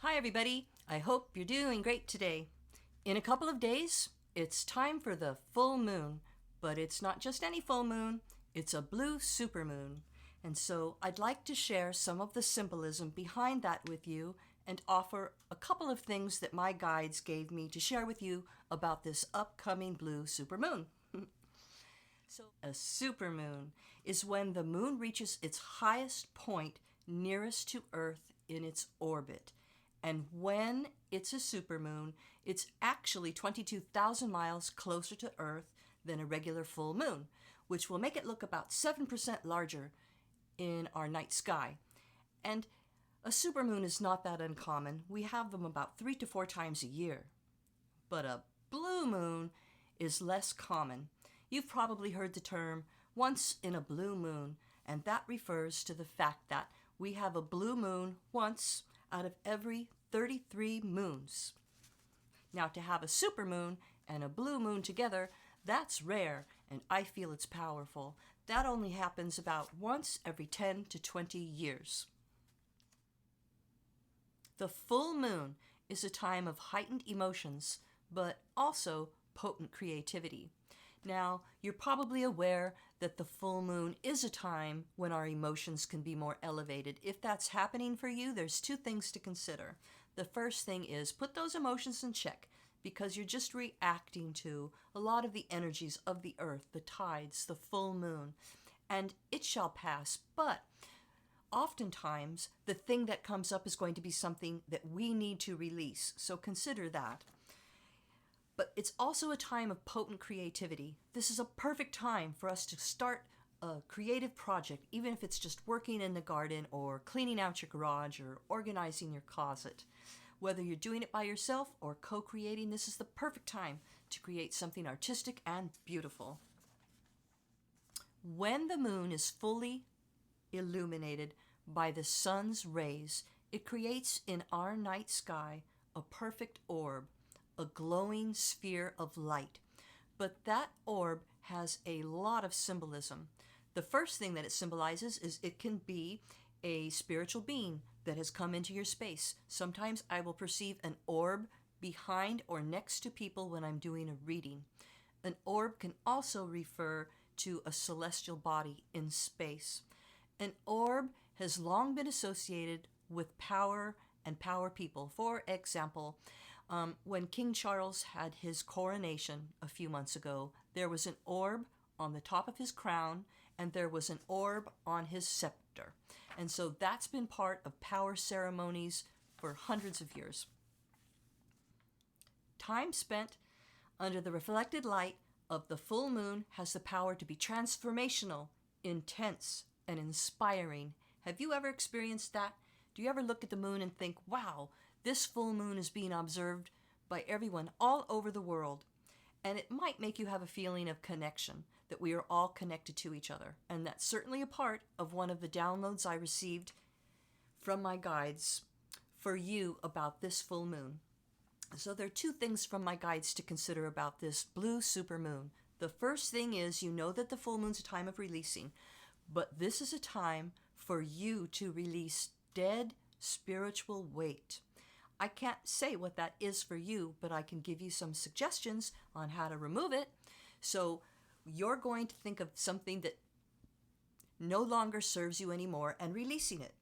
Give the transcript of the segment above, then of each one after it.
Hi, everybody. I hope you're doing great today. In a couple of days, it's time for the full moon, but it's not just any full moon, it's a blue supermoon. And so I'd like to share some of the symbolism behind that with you and offer a couple of things that my guides gave me to share with you about this upcoming blue supermoon. So, a supermoon is when the moon reaches its highest point nearest to Earth in its orbit. And when it's a supermoon, it's actually 22,000 miles closer to Earth than a regular full moon, which will make it look about 7% larger in our night sky. And a supermoon is not that uncommon. We have them about 3 to 4 times a year. But a blue moon is less common. You've probably heard the term once in a blue moon, and that refers to the fact that we have a blue moon once out of every 33 moons. Now, to have a supermoon and a blue moon together, that's rare, and I feel it's powerful. That only happens about once every 10 to 20 years. The full moon is a time of heightened emotions, but also potent creativity. Now, you're probably aware that the full moon is a time when our emotions can be more elevated. If that's happening for you, there's 2 things to consider. The first thing is put those emotions in check because you're just reacting to a lot of the energies of the earth, the tides, the full moon, and it shall pass. But oftentimes, the thing that comes up is going to be something that we need to release, so consider that. But it's also a time of potent creativity. This is a perfect time for us to start a creative project, even if it's just working in the garden or cleaning out your garage or organizing your closet. Whether you're doing it by yourself or co-creating, this is the perfect time to create something artistic and beautiful. When the moon is fully illuminated by the sun's rays, it creates in our night sky a perfect orb, a glowing sphere of light. But that orb has a lot of symbolism. The first thing that it symbolizes is it can be a spiritual being that has come into your space. Sometimes I will perceive an orb behind or next to people when I'm doing a reading. An orb can also refer to a celestial body in space. An orb has long been associated with power and power people. For example, when King Charles had his coronation a few months ago, there was an orb on the top of his crown and there was an orb on his scepter. And so that's been part of power ceremonies for hundreds of years. Time spent under the reflected light of the full moon has the power to be transformational, intense, and inspiring. Have you ever experienced that? Do you ever look at the moon and think, wow, this full moon is being observed by everyone all over the world? And it might make you have a feeling of connection, that we are all connected to each other. And that's certainly a part of one of the downloads I received from my guides for you about this full moon. So there are 2 things from my guides to consider about this blue supermoon. The first thing is you know that the full moon's a time of releasing, but this is a time for you to release dead spiritual weight. I can't say what that is for you, but I can give you some suggestions on how to remove it. So you're going to think of something that no longer serves you anymore and releasing it.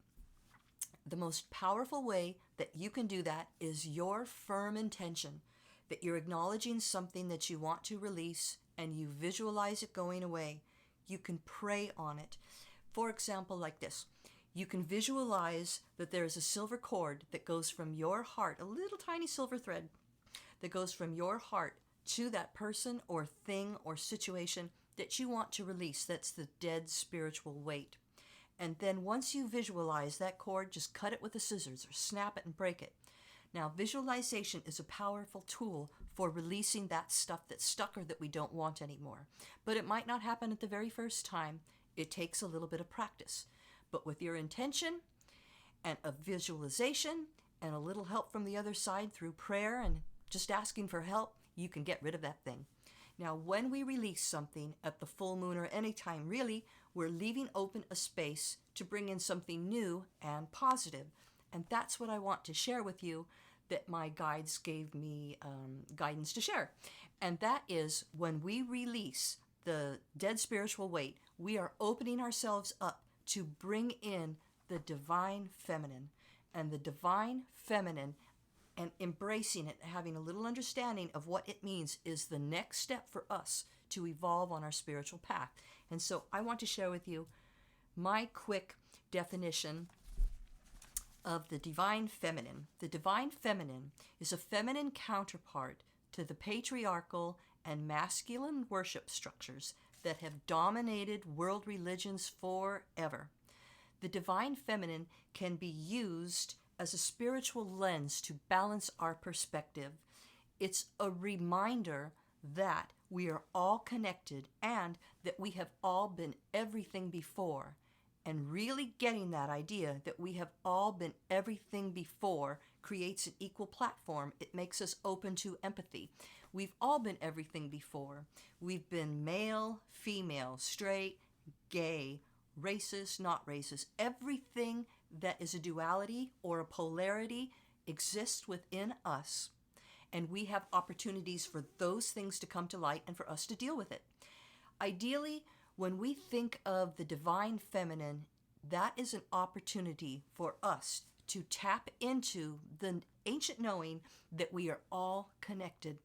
The most powerful way that you can do that is your firm intention, that you're acknowledging something that you want to release and you visualize it going away. You can pray on it. For example, like this. You can visualize that there is a silver cord that goes from your heart, a little tiny silver thread that goes from your heart to that person or thing or situation that you want to release. That's the dead spiritual weight. And then once you visualize that cord, just cut it with the scissors or snap it and break it. Now, visualization is a powerful tool for releasing that stuff that's stuck or that we don't want anymore. But it might not happen at the very first time. It takes a little bit of practice. But with your intention and a visualization and a little help from the other side through prayer and just asking for help, you can get rid of that thing. Now, when we release something at the full moon or any time, really, we're leaving open a space to bring in something new and positive. And that's what I want to share with you, that my guides gave me guidance to share. And that is, when we release the dead spiritual weight, we are opening ourselves up to bring in the divine feminine. And the divine feminine, and embracing it, having a little understanding of what it means, is the next step for us to evolve on our spiritual path. And so I want to share with you my quick definition of the divine feminine. The divine feminine is a feminine counterpart to the patriarchal and masculine worship structures that have dominated world religions forever. The divine feminine can be used as a spiritual lens to balance our perspective. It's a reminder that we are all connected and that we have all been everything before. And really getting that idea that we have all been everything before creates an equal platform. It makes us open to empathy. We've all been everything before. We've been male, female, straight, gay, racist, not racist. Everything that is a duality or a polarity exists within us. And we have opportunities for those things to come to light and for us to deal with it. Ideally, when we think of the divine feminine, that is an opportunity for us to tap into the ancient knowing that we are all connected.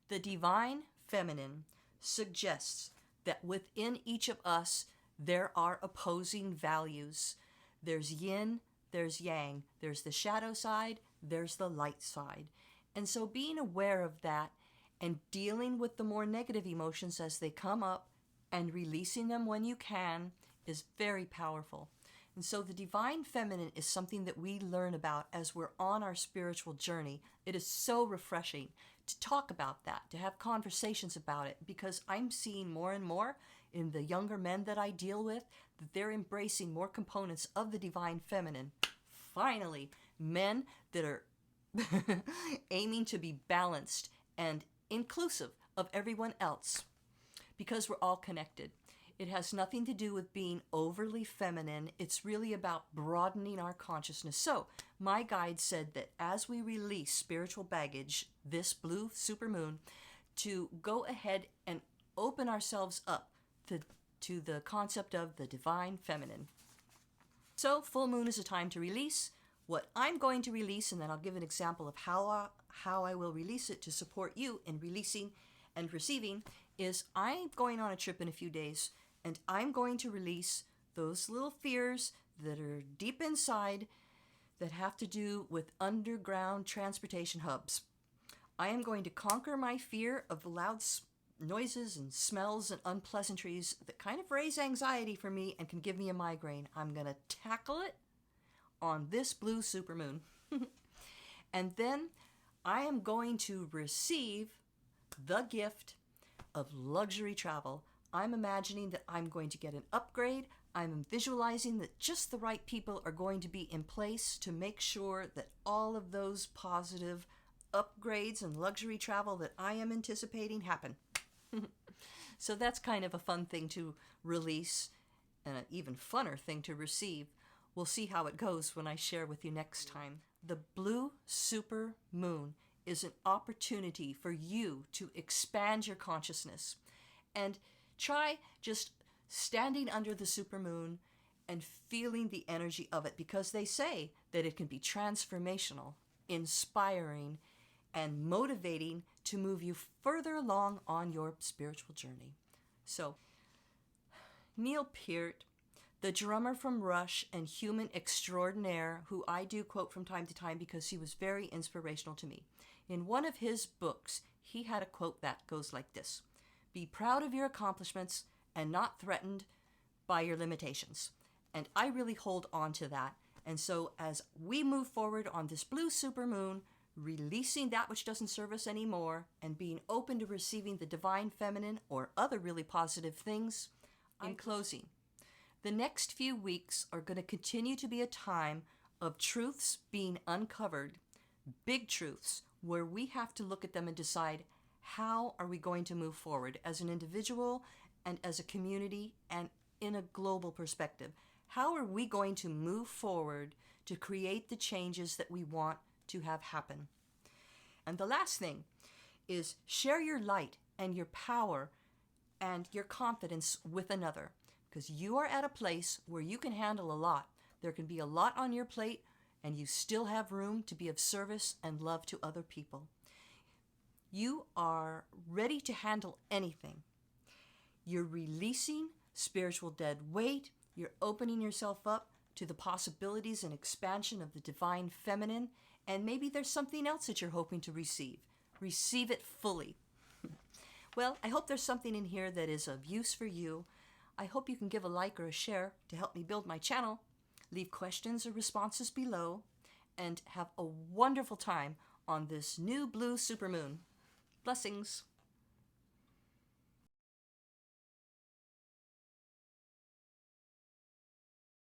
The divine feminine suggests that within each of us there are opposing values. There's yin, there's yang, there's the shadow side, there's the light side. And so being aware of that and dealing with the more negative emotions as they come up and releasing them when you can is very powerful. And so the divine feminine is something that we learn about as we're on our spiritual journey. It is so refreshing to talk about that, to have conversations about it, because I'm seeing more and more in the younger men that I deal with that they're embracing more components of the divine feminine. Finally, men that are aiming to be balanced and inclusive of everyone else, because we're all connected. It has nothing to do with being overly feminine. It's really about broadening our consciousness. So my guide said that as we release spiritual baggage, this blue supermoon, to go ahead and open ourselves up to the concept of the divine feminine. So full moon is a time to release. What I'm going to release, and then I'll give an example of how I will release it to support you in releasing and receiving, is I'm going on a trip in a few days, and I'm going to release those little fears that are deep inside that have to do with underground transportation hubs. I am going to conquer my fear of loud noises and smells and unpleasantries that kind of raise anxiety for me and can give me a migraine. I'm going to tackle it on this blue supermoon. And then I am going to receive the gift of luxury travel. I'm imagining that I'm going to get an upgrade. I'm visualizing that just the right people are going to be in place to make sure that all of those positive upgrades and luxury travel that I am anticipating happen. So that's kind of a fun thing to release, and an even funner thing to receive. We'll see how it goes when I share with you next time. The blue super moon is an opportunity for you to expand your consciousness and try just standing under the supermoon and feeling the energy of it, because they say that it can be transformational, inspiring, and motivating to move you further along on your spiritual journey. So, Neil Peart, the drummer from Rush and human extraordinaire, who I do quote from time to time because he was very inspirational to me. In one of his books, he had a quote that goes like this: "Be proud of your accomplishments and not threatened by your limitations." And I really hold on to that. And so as we move forward on this blue supermoon, releasing that which doesn't serve us anymore and being open to receiving the divine feminine or other really positive things, in closing, the next few weeks are going to continue to be a time of truths being uncovered, big truths, where we have to look at them and decide, how are we going to move forward as an individual and as a community and in a global perspective? How are we going to move forward to create the changes that we want to have happen? And the last thing is share your light and your power and your confidence with another, because you are at a place where you can handle a lot. There can be a lot on your plate, and you still have room to be of service and love to other people. You are ready to handle anything. You're releasing spiritual dead weight. You're opening yourself up to the possibilities and expansion of the divine feminine, and maybe there's something else that you're hoping to receive. Receive it fully. Well, I hope there's something in here that is of use for you. I hope you can give a like or a share to help me build my channel. Leave questions or responses below, and have a wonderful time on this new blue supermoon. Blessings.